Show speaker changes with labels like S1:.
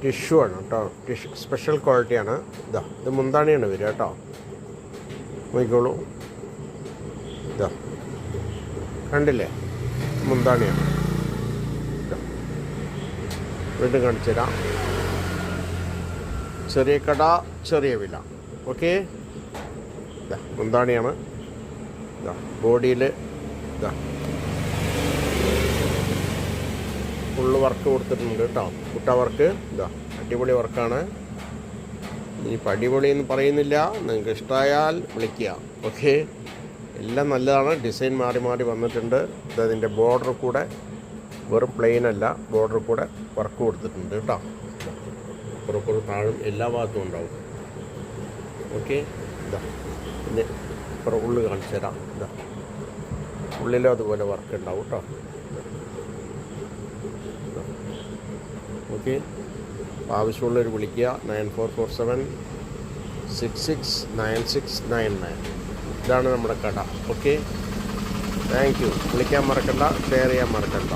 S1: Tissue ആണ് കേട്ടോ. Tissue special ക്വാളിറ്റിയാണ്. ഇത് മുന്താണിയാണ് വരിക കേട്ടോ. നോക്കിക്കോളൂ, ഇതാ കണ്ടില്ലേ, മുന്താണിയാണ്. വീണ്ടും കാണിച്ചു തരാം. ചെറിയ കട, ചെറിയ വില. ഓക്കെ, ഇതാ മുന്താണിയാണ്. ഇതാ ബോഡിയിൽ ഇതാ ഫുള്ള് വർക്ക് കൊടുത്തിട്ടുണ്ട് കേട്ടോ. കുട്ട വർക്ക് ഇതാ അടിപൊളി വർക്കാണ്. ഇനിയിപ്പോൾ അടിപൊളി എന്ന് പറയുന്നില്ല, നിങ്ങൾക്ക് ഇഷ്ടമായാൽ വിളിക്കുക. ഓക്കെ, എല്ലാം നല്ലതാണ്. ഡിസൈൻ മാറി മാറി വന്നിട്ടുണ്ട്. ഇതതിൻ്റെ ബോർഡർ കൂടെ വെറും പ്ലെയിൻ അല്ല, ബോർഡർ കൂടെ വർക്ക് കൊടുത്തിട്ടുണ്ട് കേട്ടോ. പുറപ്പുറം താഴും എല്ലാ ഭാഗത്തും ഉണ്ടാവും. ഓക്കെ, ഇതാ പിന്നെ ഇപ്പുറം ഉള്ളിൽ കാണിച്ചു തരാം. ഇതാ ഉള്ളിലും അതുപോലെ വർക്ക് ഉണ്ടാവും കേട്ടോ. ഓക്കെ, ആവശ്യമുള്ളവർ വിളിക്കുക. 9447669699. ഇതാണ് നമ്മുടെ കട. Okay, thank you. വിളിക്കാൻ മറക്കണ്ട, ഷെയർ ചെയ്യാൻ മറക്കണ്ട.